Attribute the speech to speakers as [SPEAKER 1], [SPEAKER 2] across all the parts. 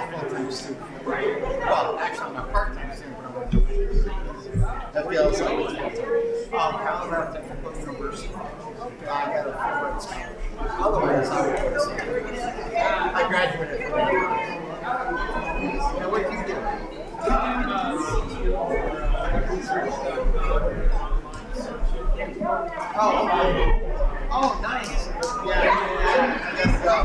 [SPEAKER 1] full-time student. Well, actually, I'm a part-time student, but I'm doing that feels like it's full-time. Colorado Technical University. I got a full-time scholarship. Otherwise, I would go to I graduated from there. Now, what do you do? Oh, nice. Yeah. I guess so.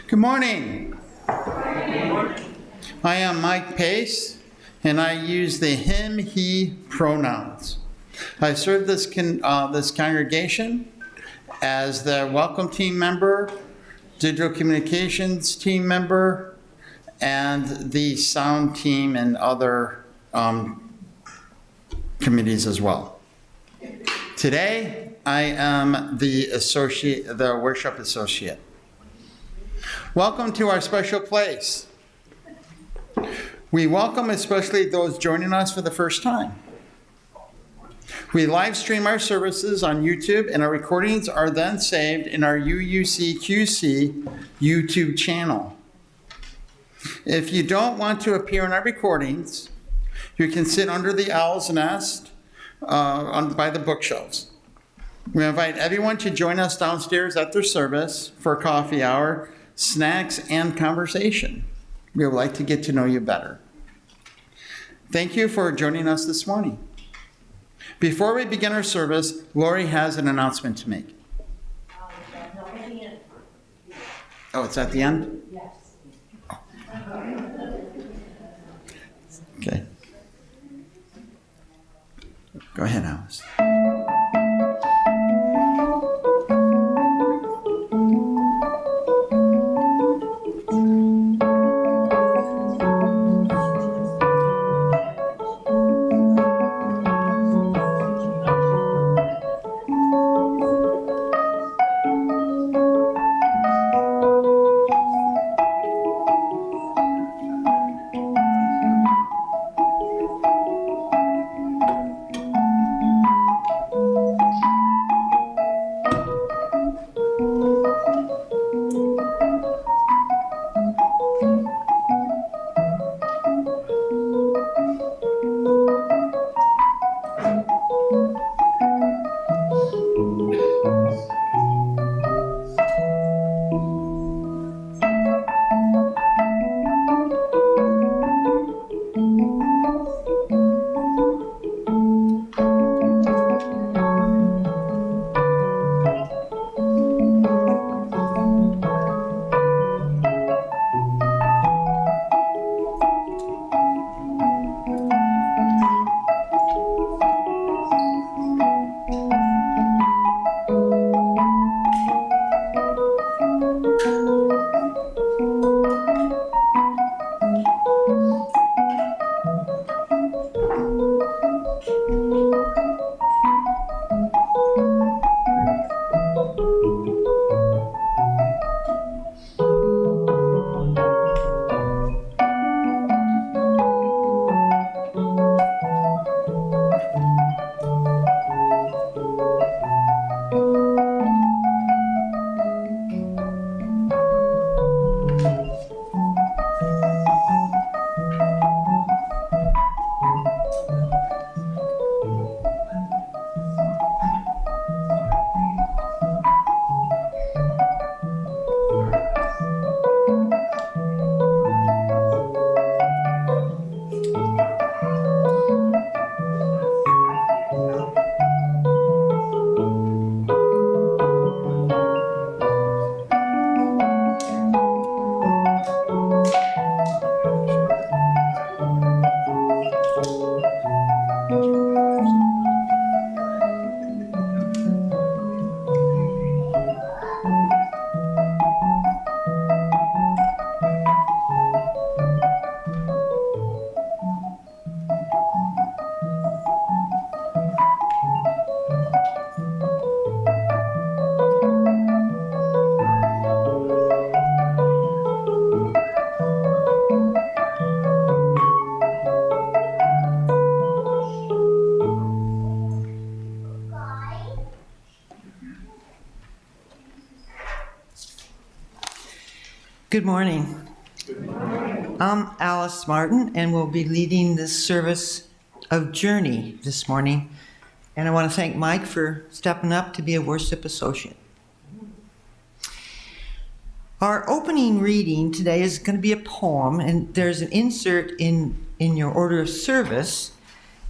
[SPEAKER 1] Good morning. I am Mike Pace, and I use the him, he pronouns. I serve this congregation as the welcome team member, digital communications team member, and the sound team and other committees as well. Today, I am the worship associate. Welcome to our special place. We welcome especially those joining us for the first time. We live stream our services on YouTube, and our recordings are then saved in our UUCQC YouTube channel. If you don't want to appear in our recordings, you can sit under the owl's nest by the bookshelves. We invite everyone to join us downstairs at their service for coffee hour, snacks, and conversation. We would like to get to know you better. Thank you for joining us this morning. Before we begin our service, Lori has an announcement to make. Oh, it's at the end?
[SPEAKER 2] Yes.
[SPEAKER 1] Okay. Go ahead, Alice.
[SPEAKER 2] Good morning.
[SPEAKER 3] Good morning.
[SPEAKER 2] I'm Alice Martin, and we'll be leading this service of Journey this morning. And I want to thank Mike for stepping up to be a worship associate. Our opening reading today is going to be a poem, and there's an insert in your order of service,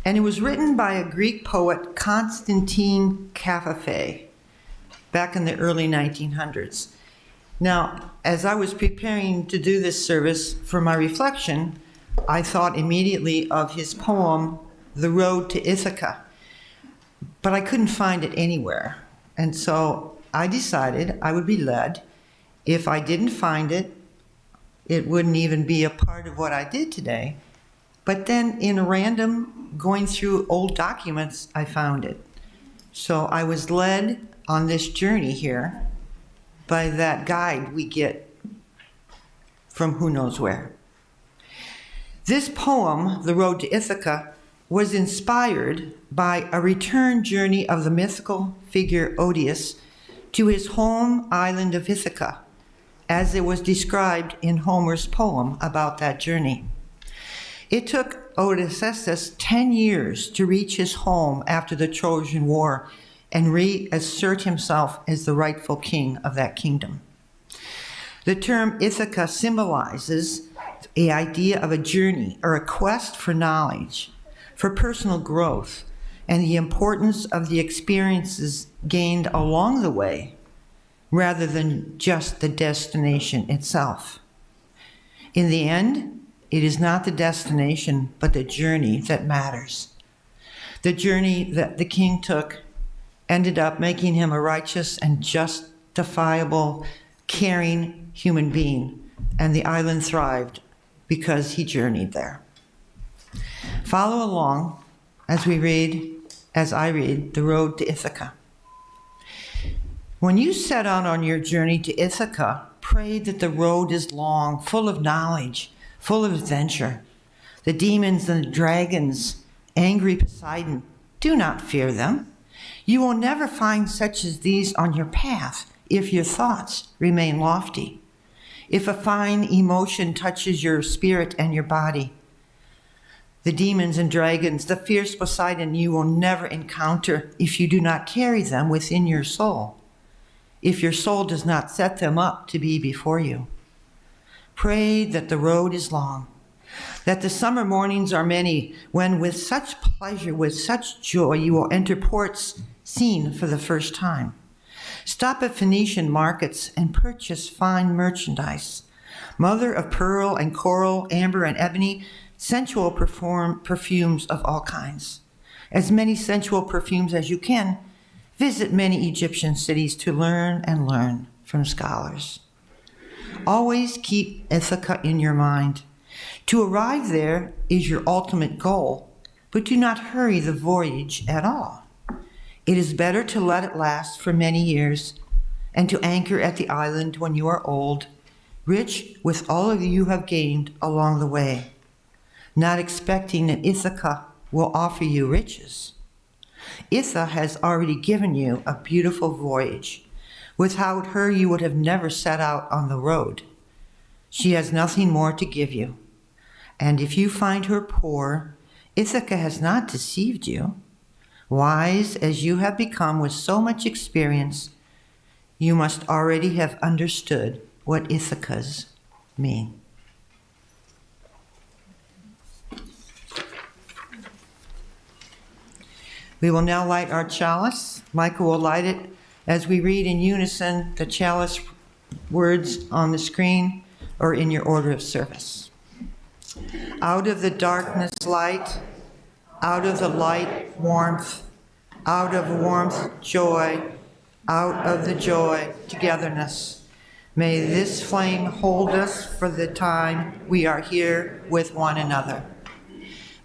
[SPEAKER 2] and it was written by a Greek poet, Constantine Cavafy, back in the early 1900s. Now, as I was preparing to do this service for my reflection, I thought immediately of his poem, The Road to Ithaca, but I couldn't find it anywhere. And so I decided I would be led. If I didn't find it, it wouldn't even be a part of what I did today. But then in a random going through old documents, I found it. So I was led on this journey here by that guide we get from who knows where. This poem, The Road to Ithaca, was inspired by a return journey of the mythical figure Odysseus to his home island of Ithaca, as it was described in Homer's poem about that journey. It took Odysseus 10 years to reach his home after the Trojan War and reassert himself as the rightful king of that kingdom. The term Ithaca symbolizes the idea of a journey or a quest for knowledge, for personal growth, and the importance of the experiences gained along the way, rather than just the destination itself. In the end, it is not the destination, but the journey that matters. The journey that the king took ended up making him a righteous and justifiable, caring human being, and the island thrived because he journeyed there. Follow along as I read The Road to Ithaca. When you set out on your journey to Ithaca, pray that the road is long, full of knowledge, full of adventure. The demons and the dragons, angry Poseidon, do not fear them. You will never find such as these on your path if your thoughts remain lofty. If a fine emotion touches your spirit and your body, the demons and dragons, the fierce Poseidon, you will never encounter if you do not carry them within your soul, if your soul does not set them up to be before you. Pray that the road is long, that the summer mornings are many, when with such pleasure, with such joy, you will enter ports seen for the first time. Stop at Phoenician markets and purchase fine merchandise, mother of pearl and coral, amber and ebony, sensual perfumes of all kinds. As many sensual perfumes as you can. Visit many Egyptian cities to learn and learn from scholars. Always keep Ithaca in your mind. To arrive there is your ultimate goal, but do not hurry the voyage at all. It is better to let it last for many years and to anchor at the island when you are old, rich with all of you have gained along the way, not expecting that Ithaca will offer you riches. Ithaca has already given you a beautiful voyage. Without her, you would have never set out on the road. She has nothing more to give you. And if you find her poor, Ithaca has not deceived you. Wise as you have become with so much experience, you must already have understood what Ithacas mean. We will now light our chalice. Michael will light it as we read in unison the chalice words on the screen or in your order of service. Out of the darkness, light. Out of the light, warmth. Out of warmth, joy. Out of the joy, togetherness. May this flame hold us for the time we are here with one another.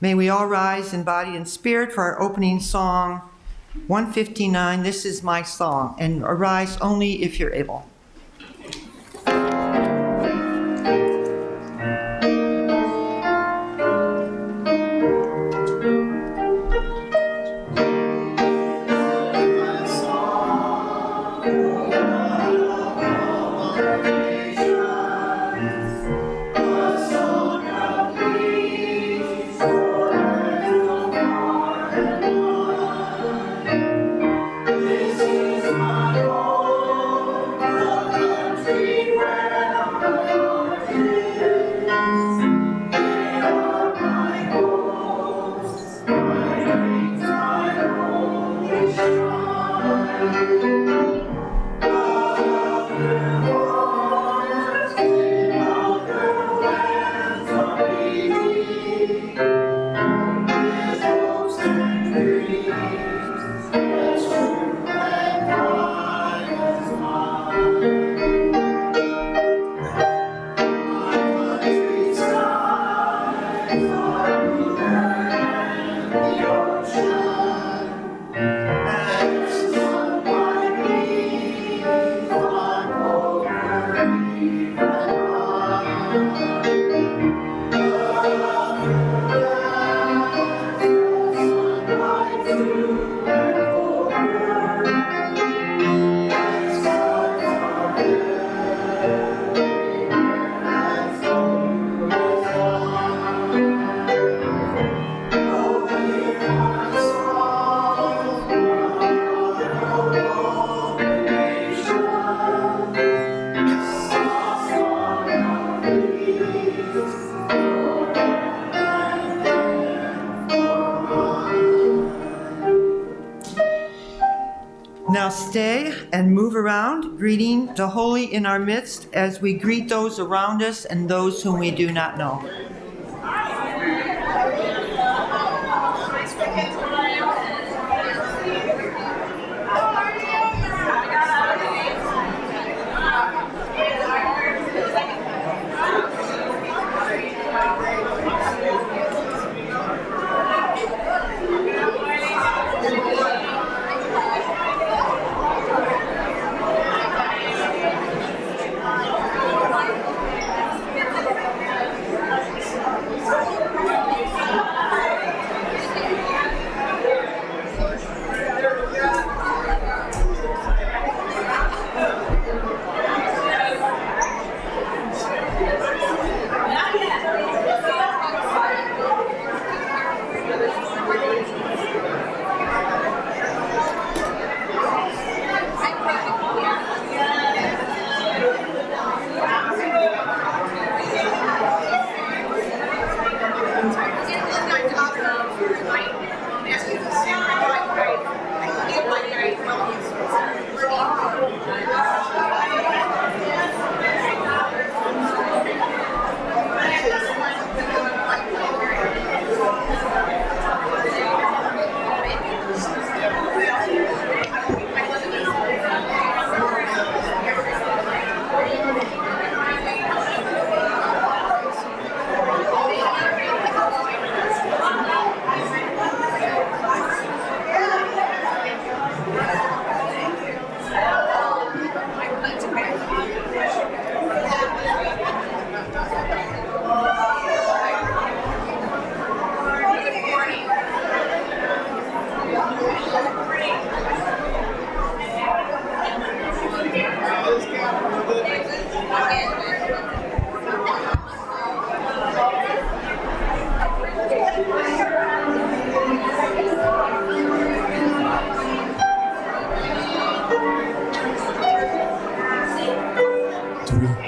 [SPEAKER 2] May we all rise in body and spirit for our opening song, 159, This Is My Song, and arise only if you're able. Now stay and move around, greeting the holy in our midst as we greet those around us and those whom we do not know.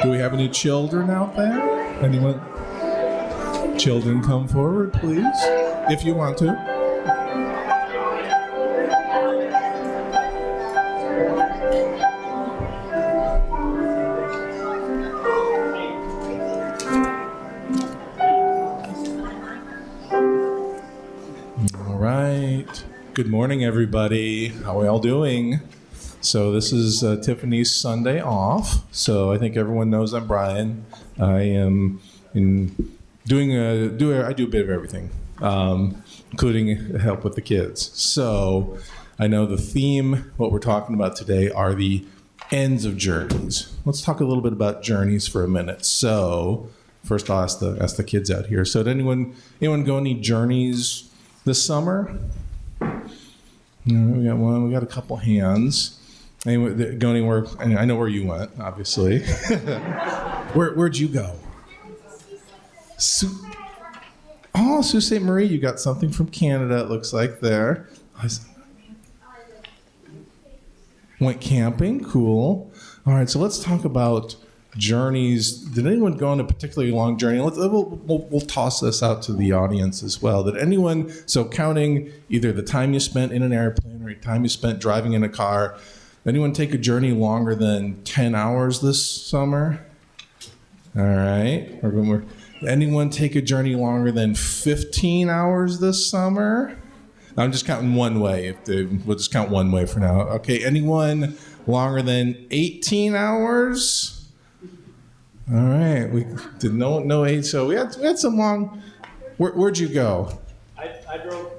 [SPEAKER 3] Do we have any children out there? Anyone? Children, come forward, please, if you want to. All right. Good morning, everybody. How are we all doing? So this is Tiffany's Sunday off. So I think everyone knows I'm Brian. I am doing I do a bit of everything, including help with the kids. So I know the theme, what we're talking about today, are the ends of journeys. Let's talk a little bit about journeys for a minute. So first, I'll ask the kids out here. So did anyone go any journeys this summer? No, we got one. We got a couple hands. Anyone go anywhere? I know where you went, obviously. Where'd you go? Sault Ste. Marie. You got something from Canada, it looks like there. Went camping. Cool. All right, so let's talk about journeys. Did anyone go on a particularly long journey? We'll toss this out to the audience as well. Did anyone, so counting either the time you spent in an airplane or the time you spent driving in a car, anyone take a journey longer than 10 hours this summer? All right. Anyone take a journey longer than 15 hours this summer? I'm just counting one way. We'll just count one way for now. Okay. Anyone longer than 18 hours? All right. We did no 8. So we had some long. Where'd you go?
[SPEAKER 4] I drove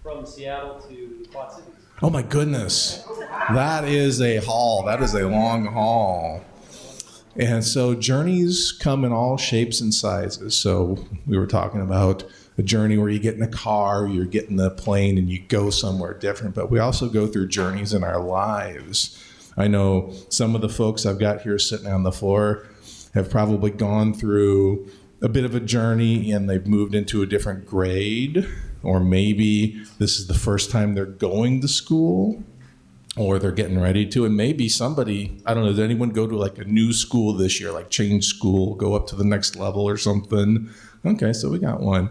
[SPEAKER 4] from Seattle to Quad Cities.
[SPEAKER 3] Oh my goodness. That is a haul. That is a long haul. And so journeys come in all shapes and sizes. So we were talking about a journey where you get in a car, you're getting a plane, and you go somewhere different. But we also go through journeys in our lives. I know some of the folks I've got here sitting on the floor have probably gone through a bit of a journey and they've moved into a different grade, or maybe this is the first time they're going to school, or they're getting ready to. And maybe somebody, I don't know, did anyone go to like a new school this year, like change school, go up to the next level or something? Okay, so we got one.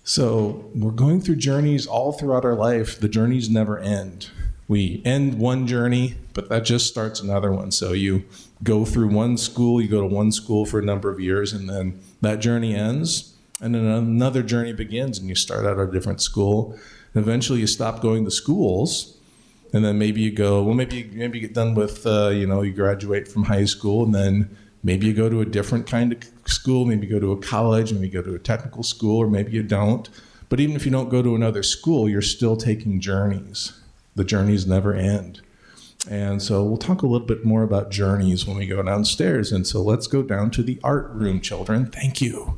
[SPEAKER 3] So we're going through journeys all throughout our life. The journeys never end. We end one journey, but that just starts another one. So you go through one school, you go to one school for a number of years, and then that journey ends, and then another journey begins, and you start out at a different school. And eventually you stop going to schools, and then maybe you go, well, maybe you get done with, you graduate from high school, and then maybe you go to a different kind of school, maybe you go to a college, maybe you go to a technical school, or maybe you don't. But even if you don't go to another school, you're still taking journeys. The journeys never end. And so we'll talk a little bit more about journeys when we go downstairs. And so let's go down to the art room, children. Thank you.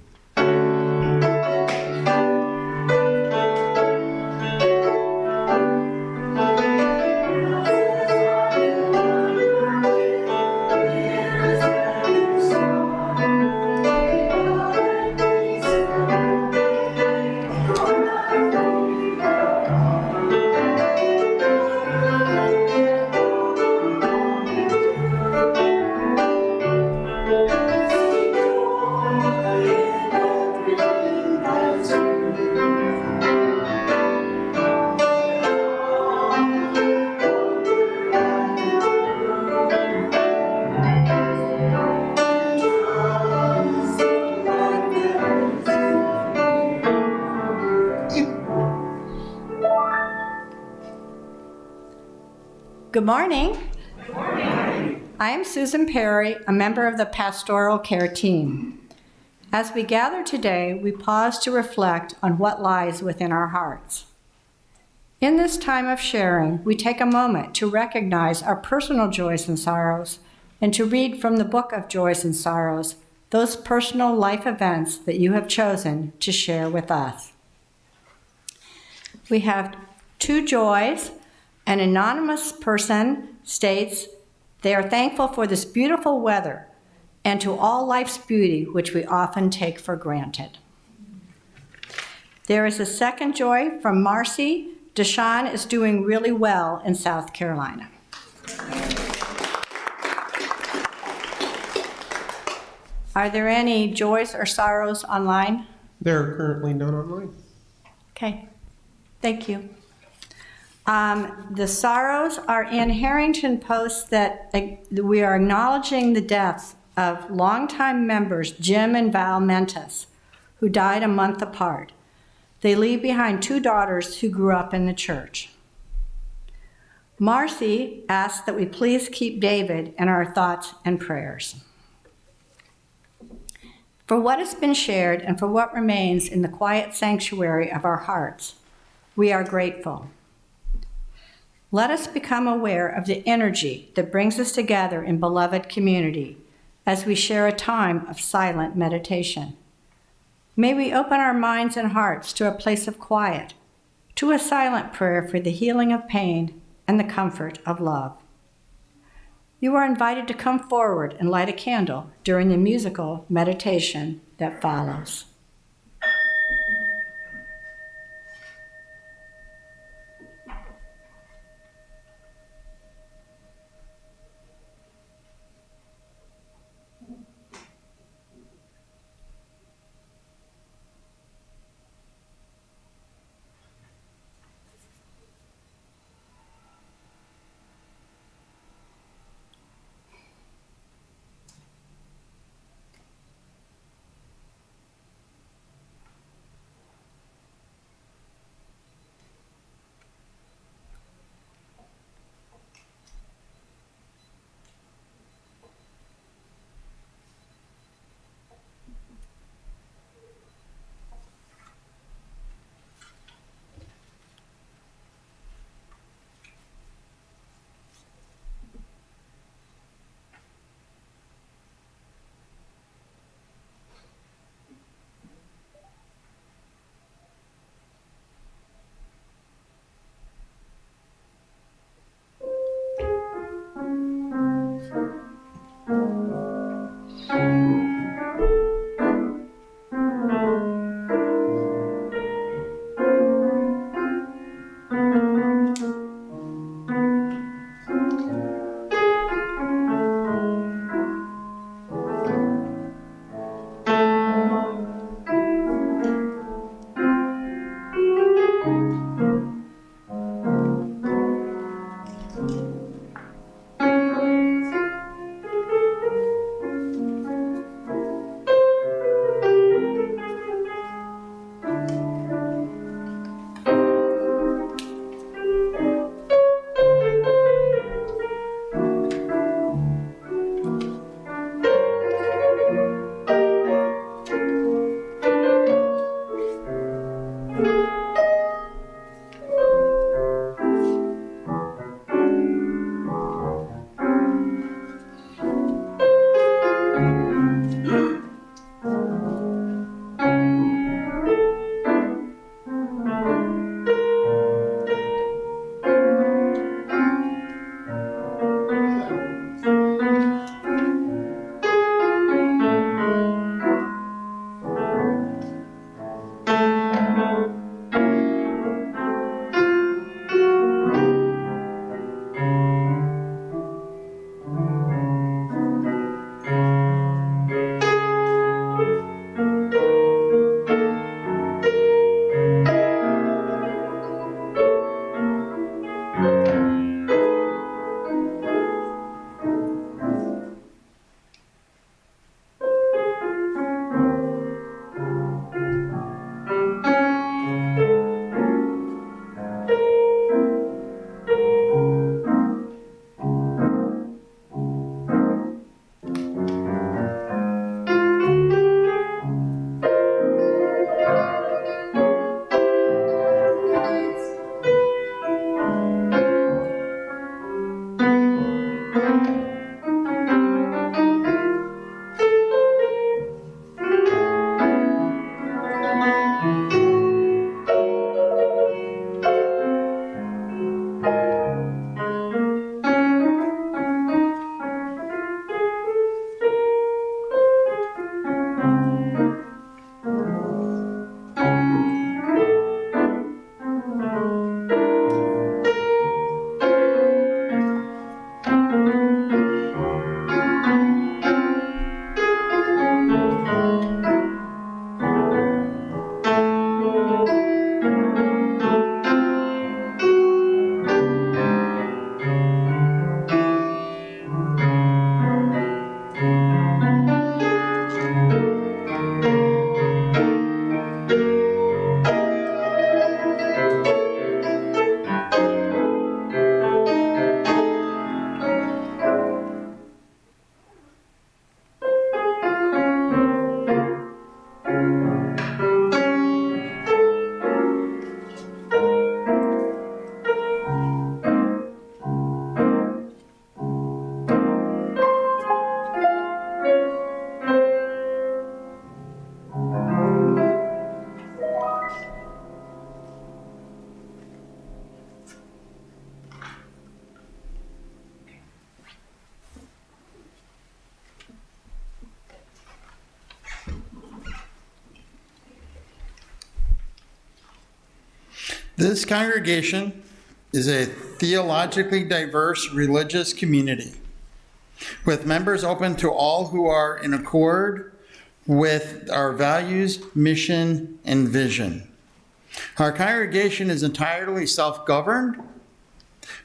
[SPEAKER 5] Good morning. Good morning. I am Susan Perry, a member of the pastoral care team. As we gather today, we pause to reflect on what lies within our hearts. In this time of sharing, we take a moment to recognize our personal joys and sorrows and to read from the book of joys and sorrows, those personal life events that you have chosen to share with us. We have two joys. An anonymous person states they are thankful for this beautiful weather and to all life's beauty, which we often take for granted. There is a second joy from Marcy. Deshawn is doing really well in South Carolina. Are there any joys or sorrows online?
[SPEAKER 6] There are currently none online.
[SPEAKER 5] Okay, thank you. The sorrows are in Harrington Post that we are acknowledging the deaths of longtime members Jim and Val Mentis, who died a month apart. They leave behind two daughters who grew up in the church. Marcy asks that we please keep David in our thoughts and prayers. For what has been shared and for what remains in the quiet sanctuary of our hearts, we are grateful. Let us become aware of the energy that brings us together in beloved community as we share a time of silent meditation. May we open our minds and hearts to a place of quiet, to a silent prayer for the healing of pain and the comfort of love. You are invited to come forward and light a candle during the musical meditation that follows.
[SPEAKER 1] This congregation is a theologically diverse religious community with members open to all who are in accord with our values, mission, and vision. Our congregation is entirely self-governed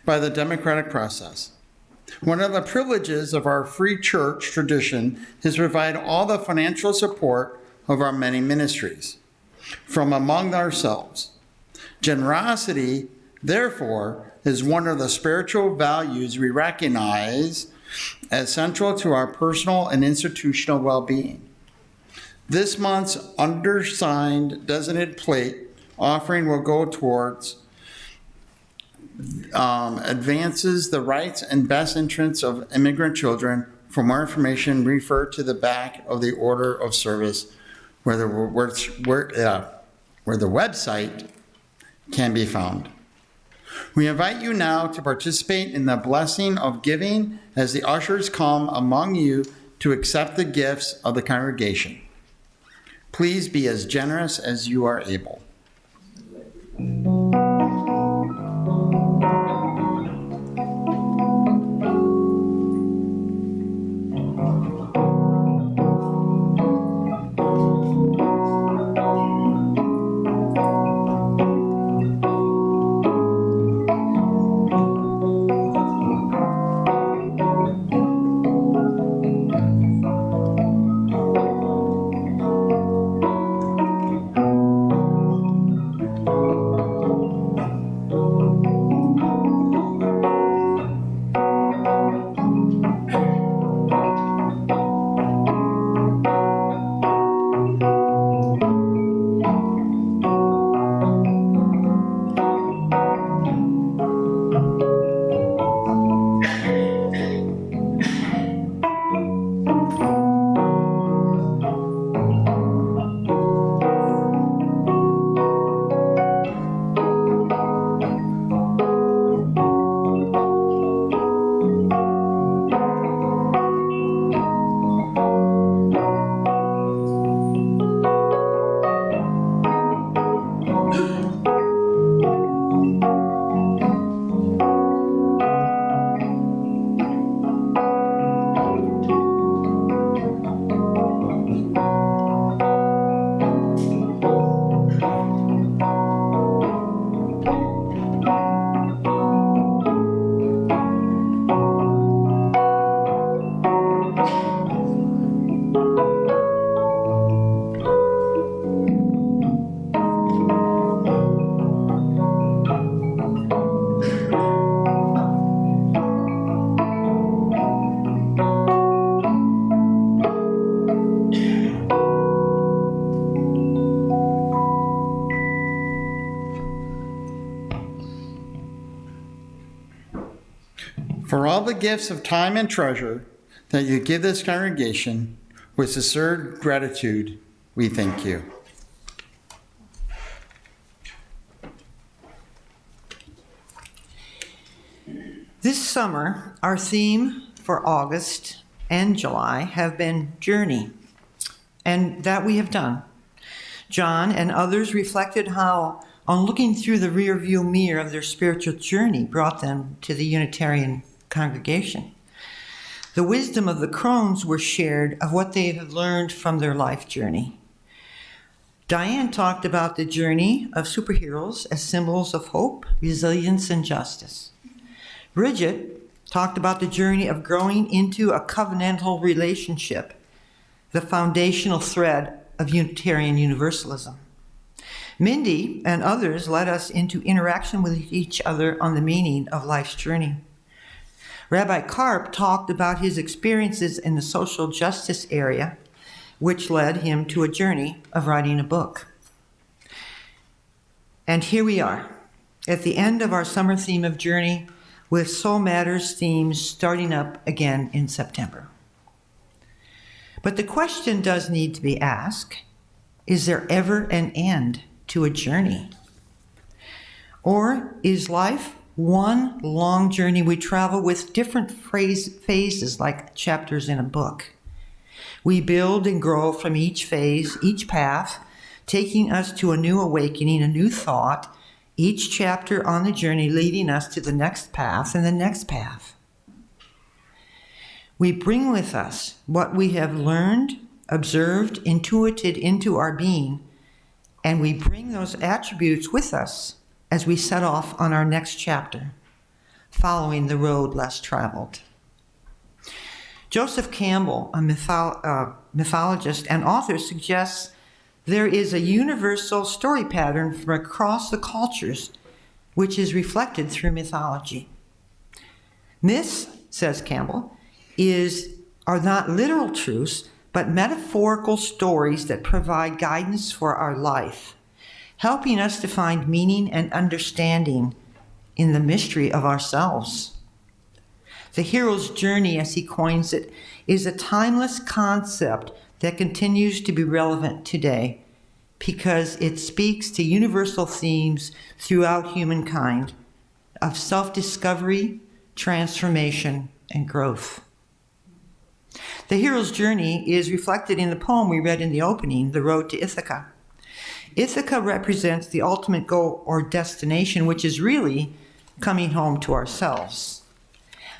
[SPEAKER 1] by the democratic process. One of the privileges of our free church tradition is to provide all the financial support of our many ministries from among ourselves. Generosity, therefore, is one of the spiritual values we recognize as central to our personal and institutional well-being. This month's undersigned designated plate offering will go towards advances the rights and best interests of immigrant children. For more information, refer to the back of the order of service where the website can be found. We invite you now to participate in the blessing of giving as the ushers come among you to accept the gifts of the congregation. Please be as generous as you are able. For all the gifts of time and treasure that you give this congregation, with sincere gratitude, we thank you.
[SPEAKER 2] This summer, our theme for August and July have been journey, and that we have done. John and others reflected how, on looking through the rearview mirror of their spiritual journey, brought them to the Unitarian congregation. The wisdom of the Crones were shared of what they had learned from their life journey. Diane talked about the journey of superheroes as symbols of hope, resilience, and justice. Bridget talked about the journey of growing into a covenantal relationship, the foundational thread of Unitarian Universalism. Mindy and others led us into interaction with each other on the meaning of life's journey. Rabbi Karp talked about his experiences in the social justice area, which led him to a journey of writing a book. And here we are, at the end of our summer theme of journey, with Soul Matters themes starting up again in September. But the question does need to be asked, is there ever an end to a journey? Or is life one long journey we travel with different phases like chapters in a book? We build and grow from each phase, each path, taking us to a new awakening, a new thought, each chapter on the journey leading us to the next path and the next path. We bring with us what we have learned, observed, intuited into our being, and we bring those attributes with us as we set off on our next chapter, following the road less traveled. Joseph Campbell, a mythologist and author, suggests there is a universal story pattern from across the cultures which is reflected through mythology. Myths, says Campbell, are not literal truths, but metaphorical stories that provide guidance for our life, helping us to find meaning and understanding in the mystery of ourselves. The hero's journey, as he coins it, is a timeless concept that continues to be relevant today because it speaks to universal themes throughout humankind of self-discovery, transformation, and growth. The hero's journey is reflected in the poem we read in the opening, The Road to Ithaca. Ithaca represents the ultimate goal or destination, which is really coming home to ourselves.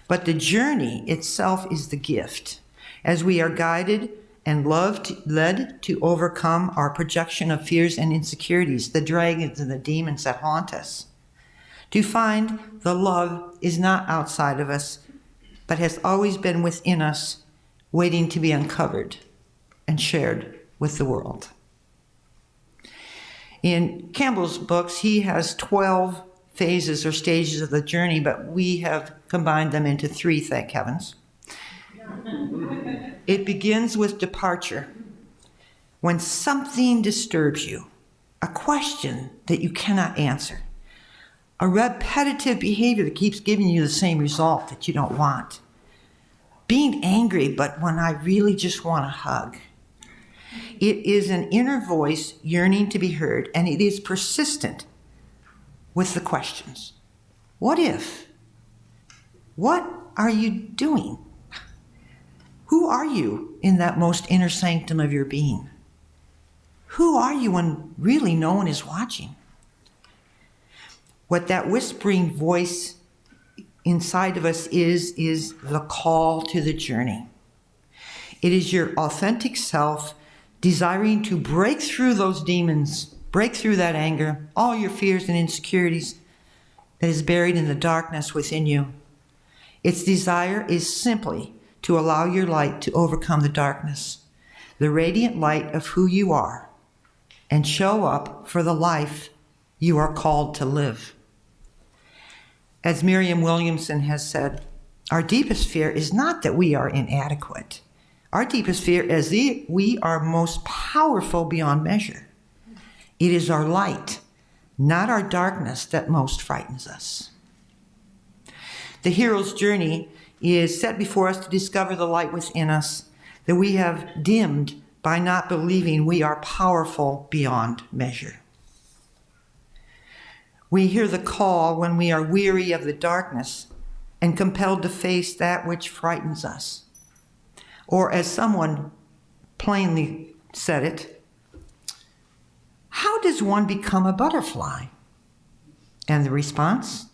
[SPEAKER 2] But the journey itself is the gift, as we are guided and led to overcome our projection of fears and insecurities, the dragons and the demons that haunt us. To find the love is not outside of us, but has always been within us, waiting to be uncovered and shared with the world. In Campbell's books, he has 12 phases or stages of the journey, but we have combined them into 3, thank heavens. It begins with departure, when something disturbs you, a question that you cannot answer, a repetitive behavior that keeps giving you the same result that you don't want. Being angry, but when I really just want a hug. It is an inner voice yearning to be heard, and it is persistent with the questions. What if? What are you doing? Who are you in that most inner sanctum of your being? Who are you when really no one is watching? What that whispering voice inside of us is the call to the journey. It is your authentic self desiring to break through those demons, break through that anger, all your fears and insecurities that is buried in the darkness within you. Its desire is simply to allow your light to overcome the darkness, the radiant light of who you are, and show up for the life you are called to live. As Marianne Williamson has said, our deepest fear is not that we are inadequate. Our deepest fear is that we are most powerful beyond measure. It is our light, not our darkness, that most frightens us. The hero's journey is set before us to discover the light within us that we have dimmed by not believing we are powerful beyond measure. We hear the call when we are weary of the darkness and compelled to face that which frightens us. Or as someone plainly said it, how does one become a butterfly? And the response?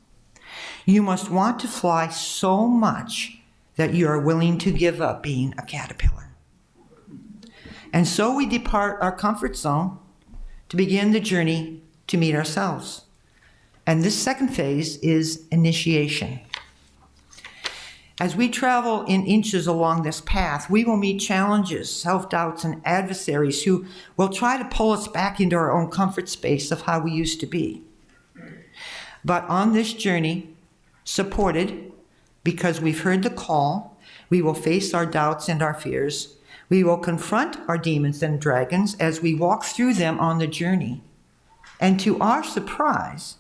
[SPEAKER 2] You must want to fly so much that you are willing to give up being a caterpillar. And so we depart our comfort zone to begin the journey to meet ourselves. And this second phase is initiation. As we travel in inches along this path, we will meet challenges, self-doubts, and adversaries who will try to pull us back into our own comfort space of how we used to be. But on this journey, supported because we've heard the call, we will face our doubts and our fears. We will confront our demons and dragons as we walk through them on the journey. And to our surprise,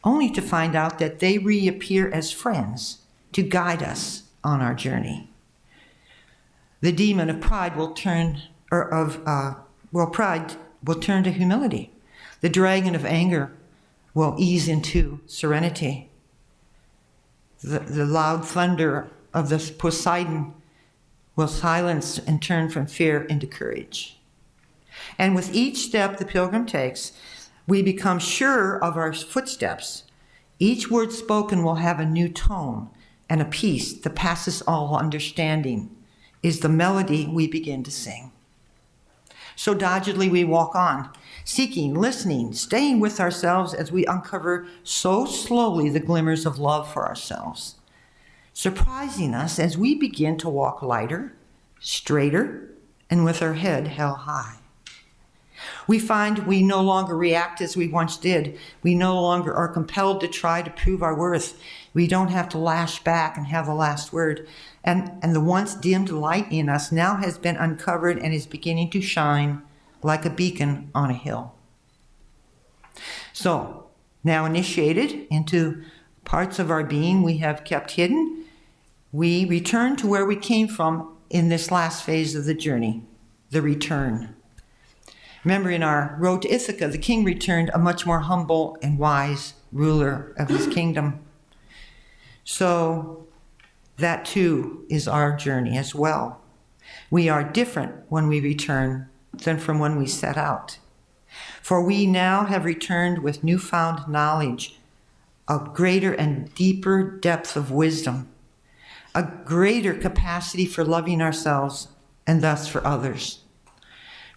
[SPEAKER 2] only to find out that they reappear as friends to guide us on our journey. The demon of pride will turn, pride will turn to humility. The dragon of anger will ease into serenity. The loud thunder of the Poseidon will silence and turn from fear into courage. And with each step the pilgrim takes, We become sure of our footsteps. Each word spoken will have a new tone, and a peace that passes all understanding is the melody we begin to sing. So doggedly we walk on, seeking, listening, staying with ourselves as we uncover so slowly the glimmers of love for ourselves, surprising us as we begin to walk lighter, straighter, and with our head held high. We find we no longer react as we once did. We no longer are compelled to try to prove our worth. We don't have to lash back and have the last word. And the once dimmed light in us now has been uncovered and is beginning to shine like a beacon on a hill. So, now initiated into parts of our being we have kept hidden, we return to where we came from in this last phase of the journey, the return. Remember, in our road to Ithaca, the king returned a much more humble and wise ruler of his kingdom. So, that too is our journey as well. We are different when we return than from when we set out. For we now have returned with newfound knowledge, a greater and deeper depth of wisdom, a greater capacity for loving ourselves and thus for others.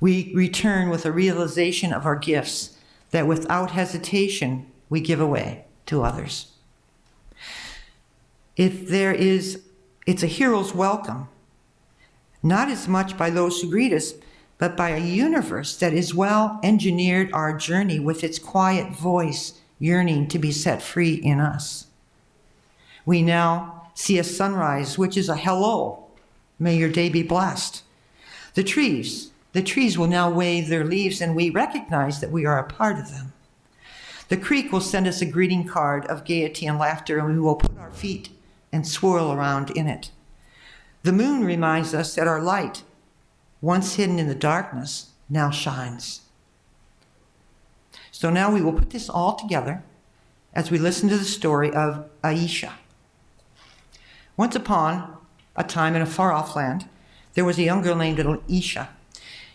[SPEAKER 2] We return with a realization of our gifts that without hesitation we give away to others. It's a hero's welcome, not as much by those who greet us, but by a universe that is well engineered our journey with its quiet voice yearning to be set free in us. We now see a sunrise, which is a hello. May your day be blessed. The trees will now wave their leaves, and we recognize that we are a part of them. The creek will send us a greeting card of gaiety and laughter, and we will put our feet and swirl around in it. The moon reminds us that our light, once hidden in the darkness, now shines. So now we will put this all together as we listen to the story of Aisha. Once upon a time in a far-off land, there was a young girl named Aisha.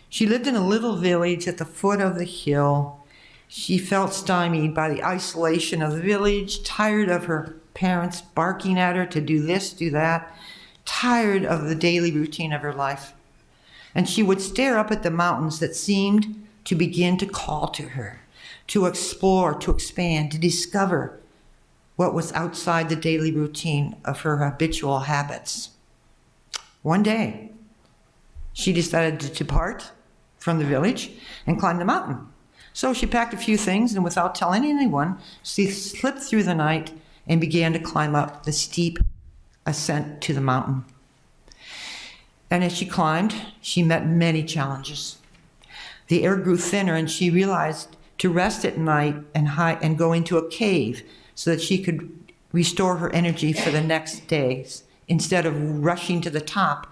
[SPEAKER 2] She lived in a little village at the foot of the hill. She felt stymied by the isolation of the village, tired of her parents barking at her to do this, do that, tired of the daily routine of her life. And she would stare up at the mountains that seemed to begin to call to her, to explore, to expand, to discover what was outside the daily routine of her habitual habits. One day, she decided to depart from the village and climb the mountain. So she packed a few things, and without telling anyone, she slipped through the night and began to climb up the steep ascent to the mountain. And as she climbed, she met many challenges. The air grew thinner, and she realized to rest at night and go into a cave so that she could restore her energy for the next days, instead of rushing to the top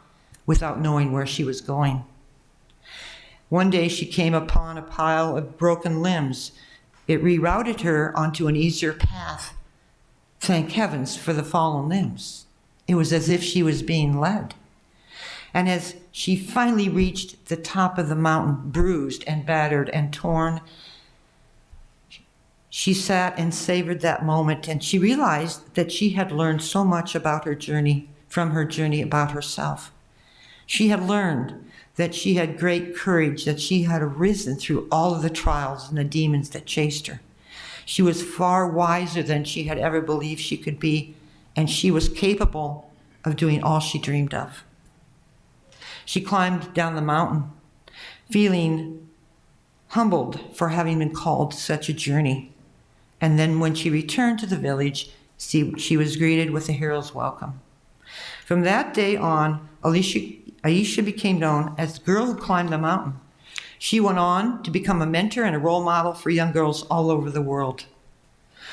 [SPEAKER 2] without knowing where she was going. One day she came upon a pile of broken limbs. It rerouted her onto an easier path. Thank heavens for the fallen limbs. It was as if she was being led. And as she finally reached the top of the mountain, bruised and battered and torn, she sat and savored that moment, and she realized that she had learned so much about her journey, from her journey about herself. She had learned that she had great courage, that she had arisen through all of the trials and the demons that chased her. She was far wiser than she had ever believed she could be, and she was capable of doing all she dreamed of. She climbed down the mountain, feeling humbled for having been called to such a journey. And then when she returned to the village, she was greeted with a hero's welcome. From that day on, Aisha became known as the girl who climbed the mountain. She went on to become a mentor and a role model for young girls all over the world.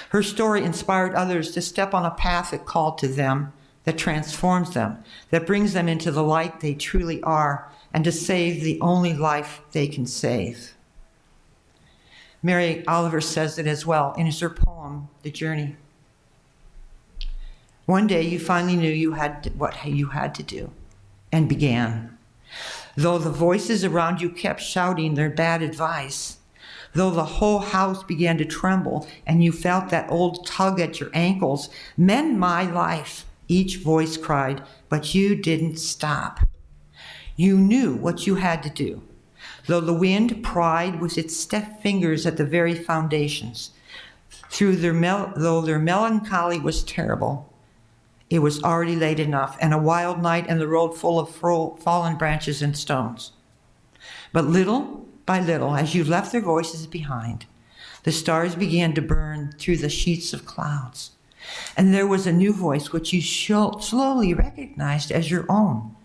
[SPEAKER 2] Her story inspired others to step on a path that called to them, that transforms them, that brings them into the light they truly are, and to save the only life they can save. Mary Oliver says it as well in her poem, The Journey. One day you finally knew what you had to do, and began. Though the voices around you kept shouting their bad advice, though the whole house began to tremble and you felt that old tug at your ankles. Mend my life, each voice cried, but you didn't stop. You knew what you had to do, though the wind pried with its stiff fingers at the very foundations. Though their melancholy was terrible, it was already late enough, and a wild night and the road full of fallen branches and stones. But little by little, as you left their voices behind, the stars began to burn through the sheets of clouds. And there was a new voice which you slowly recognized as your own,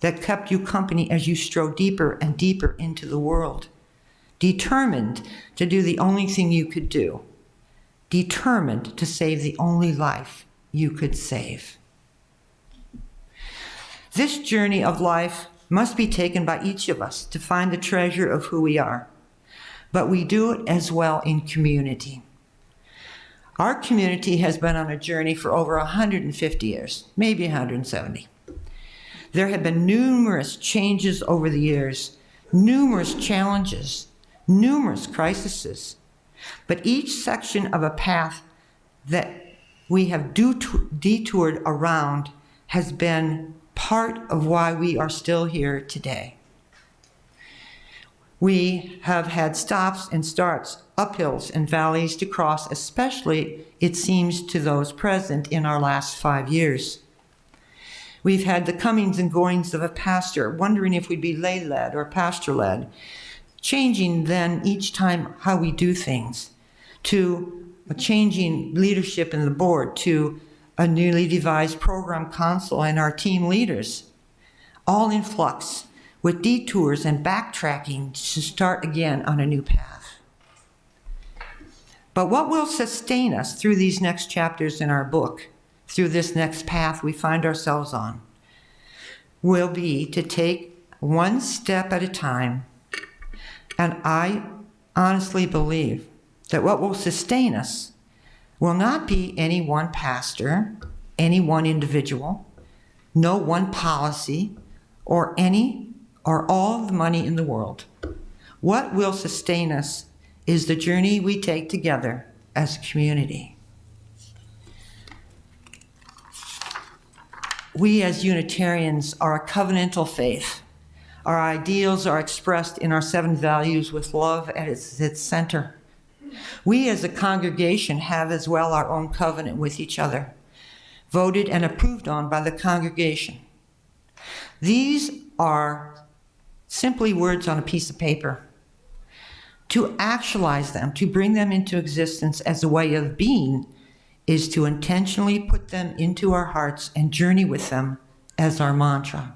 [SPEAKER 2] that kept you company as you strode deeper and deeper into the world, determined to do the only thing you could do, determined to save the only life you could save. This journey of life must be taken by each of us to find the treasure of who we are, but we do it as well in community. Our community has been on a journey for over 150 years, maybe 170. There have been numerous changes over the years, numerous challenges, numerous crises, but each section of a path that we have detoured around has been part of why we are still here today. We have had stops and starts, uphills and valleys to cross, especially, it seems, to those present in our last 5 years. We've had the comings and goings of a pastor, wondering if we'd be lay-led or pastor-led, changing then each time how we do things, to a changing leadership in the board, to a newly devised program council and our team leaders, all in flux, with detours and backtracking to start again on a new path. But what will sustain us through these next chapters in our book, through this next path we find ourselves on, will be to take one step at a time. And I honestly believe that what will sustain us will not be any one pastor, any one individual, no one policy, or any or all the money in the world. What will sustain us is the journey we take together as a community. We as Unitarians are a covenantal faith. Our ideals are expressed in our 7 values with love at its center. We as a congregation have as well our own covenant with each other, voted and approved on by the congregation. These are simply words on a piece of paper. To actualize them, to bring them into existence as a way of being, is to intentionally put them into our hearts and journey with them as our mantra.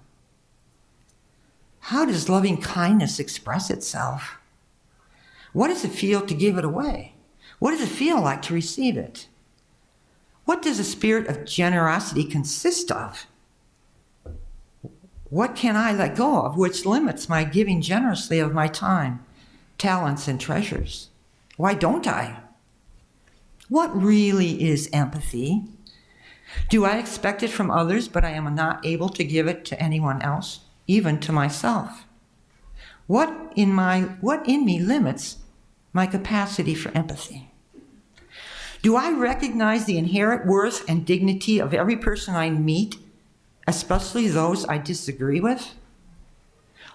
[SPEAKER 2] How does loving kindness express itself? What does it feel to give it away? What does it feel like to receive it? What does a spirit of generosity consist of? What can I let go of which limits my giving generously of my time, talents, and treasures? Why don't I? What really is empathy? Do I expect it from others, but I am not able to give it to anyone else, even to myself? What in me limits my capacity for empathy? Do I recognize the inherent worth and dignity of every person I meet, especially those I disagree with?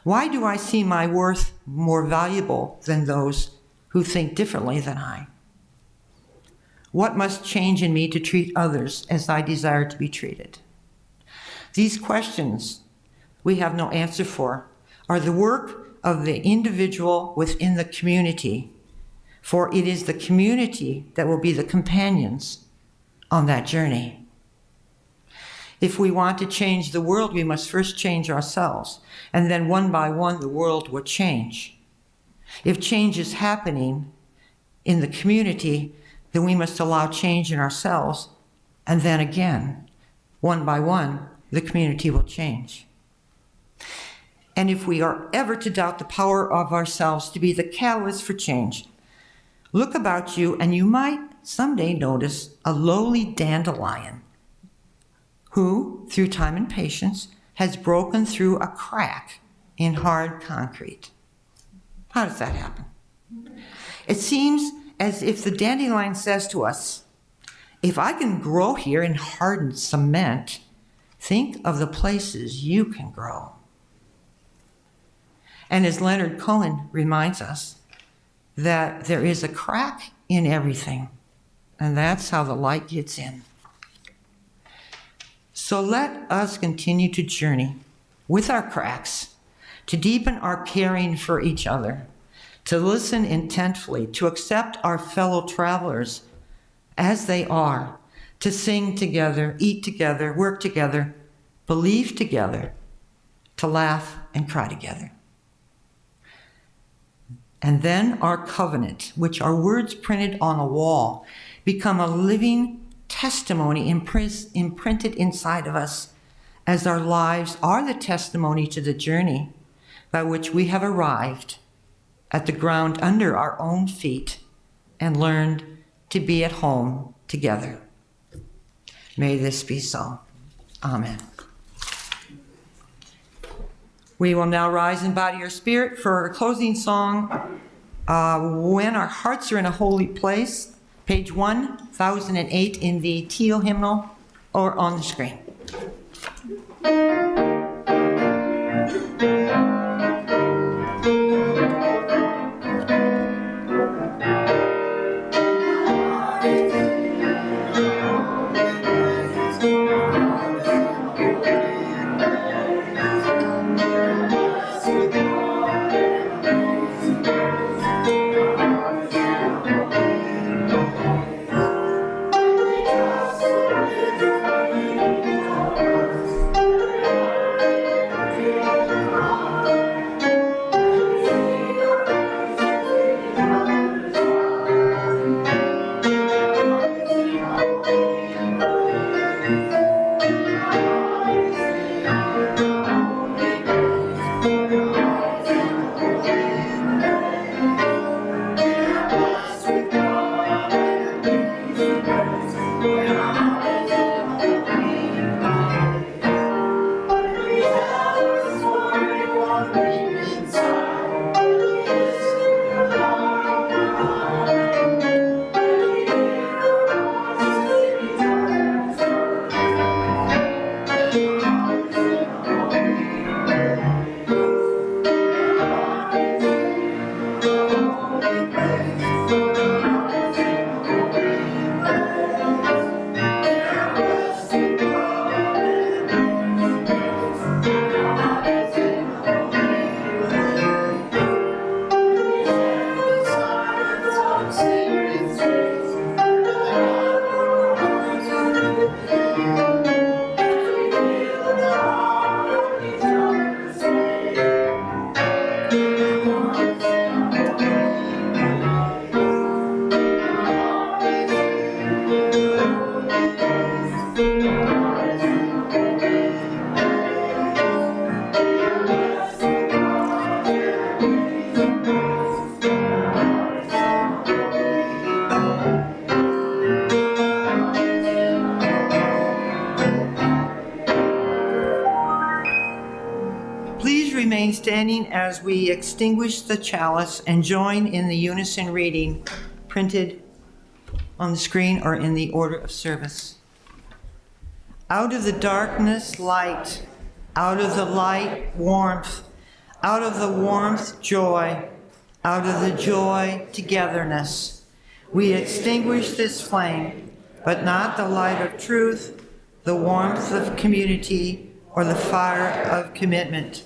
[SPEAKER 2] Why do I see my worth more valuable than those who think differently than I? What must change in me to treat others as I desire to be treated? These questions we have no answer for are the work of the individual within the community, for it is the community that will be the companions on that journey. If we want to change the world, we must first change ourselves, and then one by one the world will change. If change is happening in the community, then we must allow change in ourselves, and then again, one by one, the community will change. And if we are ever to doubt the power of ourselves to be the catalyst for change, look about you and you might someday notice a lowly dandelion who, through time and patience, has broken through a crack in hard concrete. How does that happen? It seems as if the dandelion says to us, if I can grow here in hardened cement, think of the places you can grow. And as Leonard Cohen reminds us, that there is a crack in everything, and that's how the light gets in. So let us continue to journey with our cracks, to deepen our caring for each other, to listen intentfully, to accept our fellow travelers as they are, to sing together, eat together, work together, believe together, to laugh and cry together. And then our covenant, which are words printed on a wall, become a living testimony imprinted inside of us, as our lives are the testimony to the journey by which we have arrived at the ground under our own feet and learned to be at home together. May this be so. Amen. We will now rise in body or spirit for our closing song, When Our Hearts Are in a Holy Place, page 1008 in the teal hymnal or on the screen. Remain standing as we extinguish the chalice and join in the unison reading printed on the screen or in the order of service. Out of the darkness, light. Out of the light, warmth. Out of the warmth, joy. Out of the joy, togetherness. We extinguish this flame, but not the light of truth, the warmth of community, or the fire of commitment.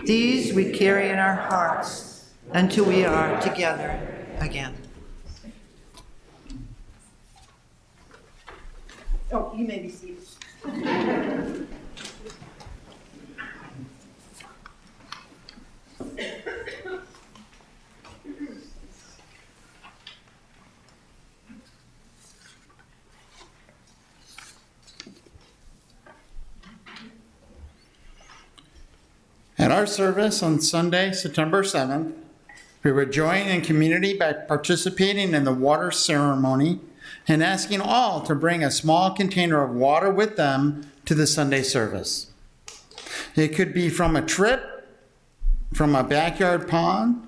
[SPEAKER 2] These we carry in our hearts until we are together again. Oh, you may be seated.
[SPEAKER 1] At our service on Sunday, September 7th, we were joined in community by participating in the water ceremony and asking all to bring a small container of water with them to the Sunday service. It could be from a trip, from a backyard pond,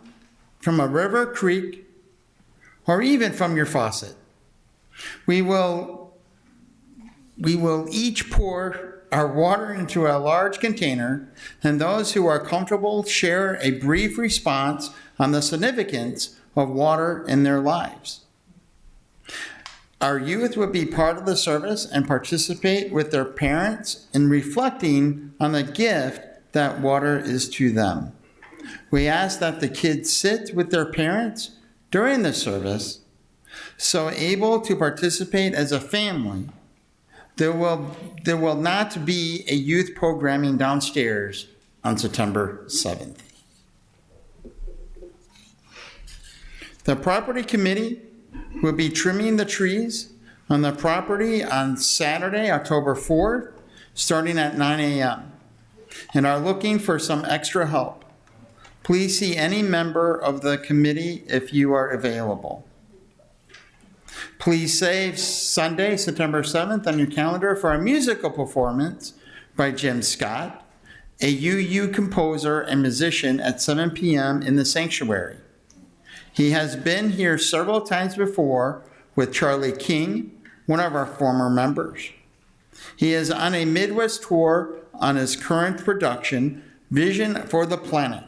[SPEAKER 1] from a river, creek, or even from your faucet. We will each pour our water into a large container, and those who are comfortable share a brief response on the significance of water in their lives. Our youth will be part of the service and participate with their parents in reflecting on the gift that water is to them. We ask that the kids sit with their parents during the service, so able to participate as a family. There will not be a youth programming downstairs on September 7th. The property committee will be trimming the trees on the property on Saturday, October 4th, starting at 9 a.m., and are looking for some extra help. Please see any member of the committee if you are available. Please save Sunday, September 7th on your calendar for a musical performance by Jim Scott, a UU composer and musician, at 7 p.m. in the sanctuary. He has been here several times before with Charlie King, one of our former members. He is on a Midwest tour on his current production, Vision for the Planet.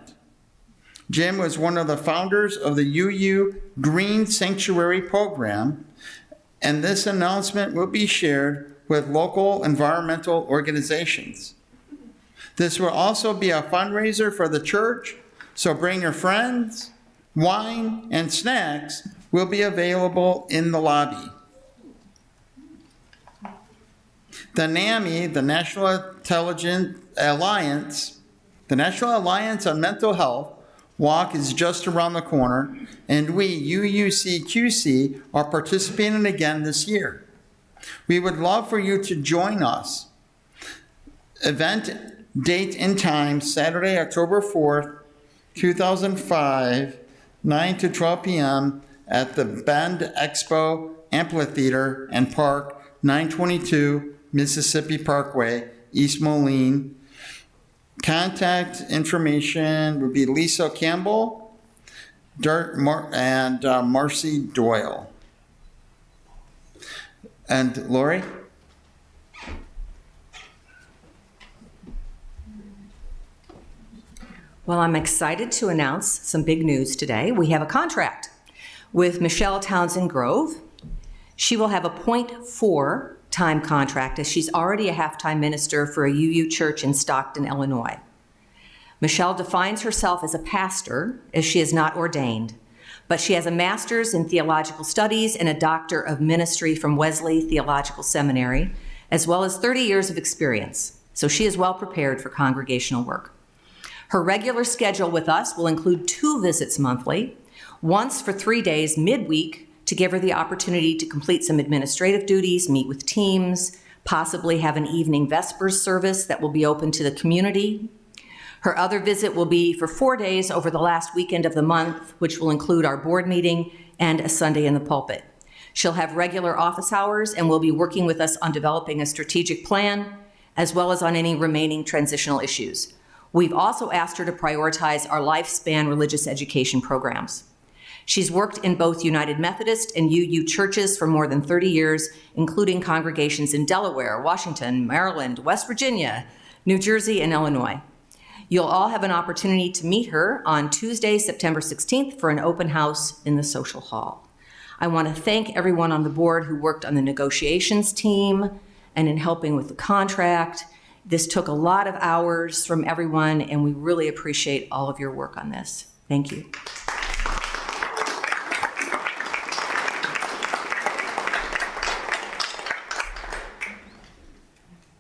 [SPEAKER 1] Jim was one of the founders of the UU Green Sanctuary program, and this announcement will be shared with local environmental organizations. This will also be a fundraiser for the church, so bring your friends. Wine and snacks will be available in the lobby. The NAMI, the National Alliance on Mental Health Walk, is just around the corner, and we, UUCQC, are participating again this year. We would love for you to join us. Event date and time, Saturday, October 4th, 2005, 9 to 12 p.m. at the Bend Expo Amphitheater and Park, 922 Mississippi Parkway, East Moline. Contact information would be Lisa Campbell and Marcy Doyle. And Lori?
[SPEAKER 7] Well, I'm excited to announce some big news today. We have a contract with Michelle Townsend Grove. She will have a 0.4 time contract, as she's already a half-time minister for a UU church in Stockton, Illinois. Michelle defines herself as a pastor, as she is not ordained, but she has a master's in theological studies and a doctor of ministry from Wesley Theological Seminary, as well as 30 years of experience. So she is well prepared for congregational work. Her regular schedule with us will include 2 visits monthly, once for 3 days midweek to give her the opportunity to complete some administrative duties, meet with teams, possibly have an evening Vespers service that will be open to the community. Her other visit will be for 4 days over the last weekend of the month, which will include our board meeting and a Sunday in the pulpit. She'll have regular office hours and will be working with us on developing a strategic plan, as well as on any remaining transitional issues. We've also asked her to prioritize our lifespan religious education programs. She's worked in both United Methodist and UU churches for more than 30 years, including congregations in Delaware, Washington, Maryland, West Virginia, New Jersey, and Illinois. You'll all have an opportunity to meet her on Tuesday, September 16th for an open house in the social hall. I want to thank everyone on the board who worked on the negotiations team and in helping with the contract. This took a lot of hours from everyone, and we really appreciate all of your work on this. Thank you.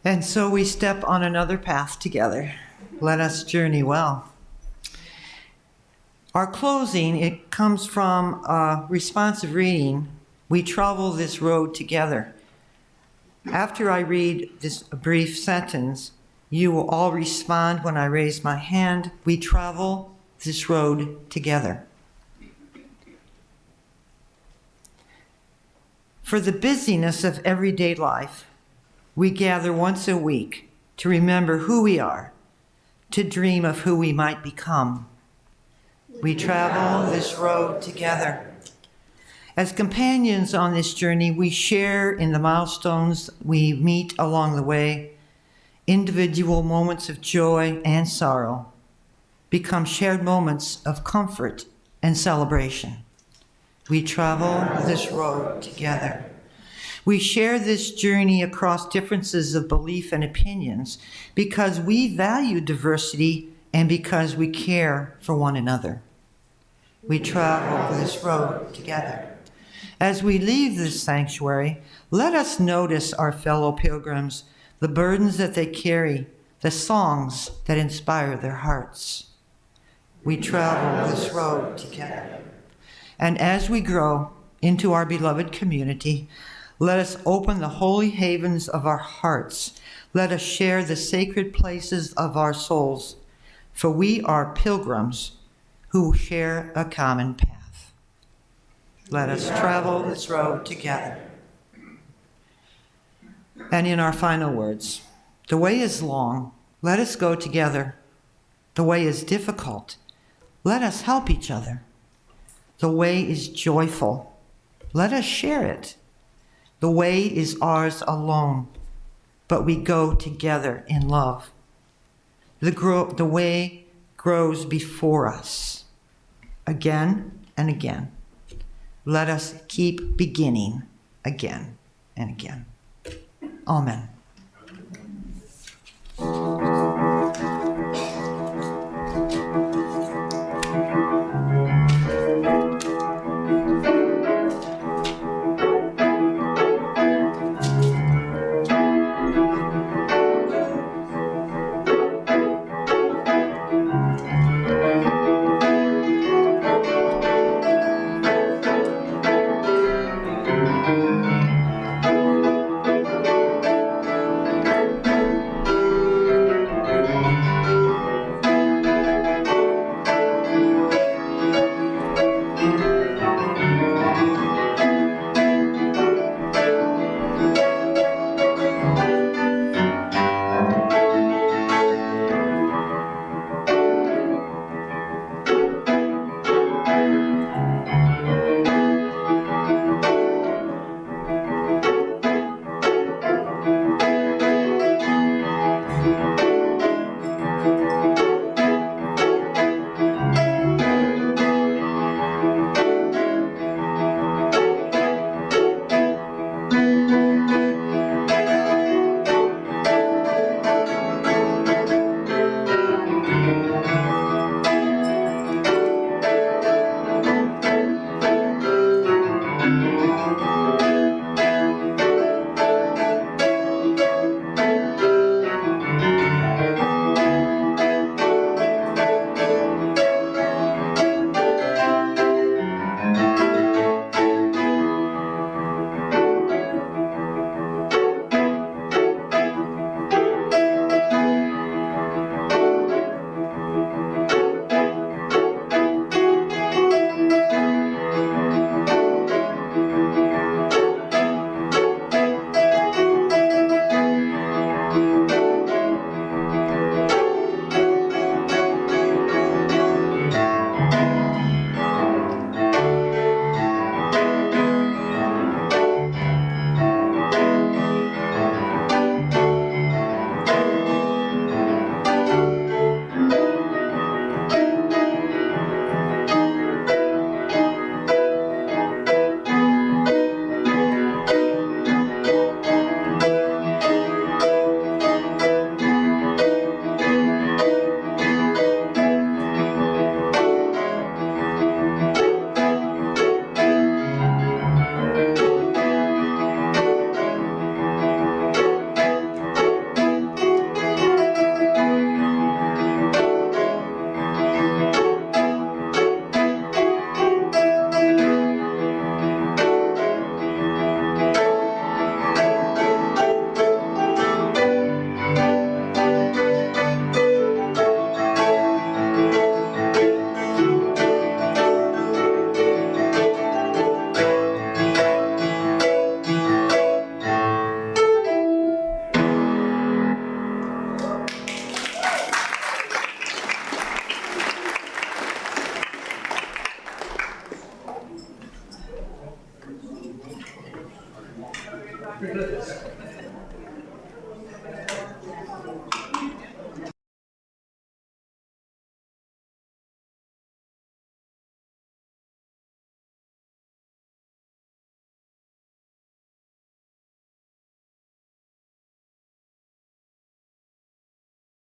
[SPEAKER 2] And so we step on another path together. Let us journey well. Our closing, it comes from a responsive reading. We travel this road together. After I read this brief sentence, you will all respond when I raise my hand. We travel this road together. For the busyness of everyday life, we gather once a week to remember who we are, to dream of who we might become. We travel this road together. As companions on this journey, we share in the milestones we meet along the way. Individual moments of joy and sorrow become shared moments of comfort and celebration. We travel this road together. We share this journey across differences of belief and opinions because we value diversity and because we care for one another. We travel this road together. As we leave this sanctuary, let us notice our fellow pilgrims, the burdens that they carry, the songs that inspire their hearts. We travel this road together. And as we grow into our beloved community, let us open the holy havens of our hearts. Let us share the sacred places of our souls, for we are pilgrims who share a common path. Let us travel this road together. And in our final words, the way is long, let us go together. The way is difficult, let us help each other. The way is joyful, let us share it. The way is ours alone, but we go together in love. The way grows before us, again and again. Let us keep beginning again and again. Amen.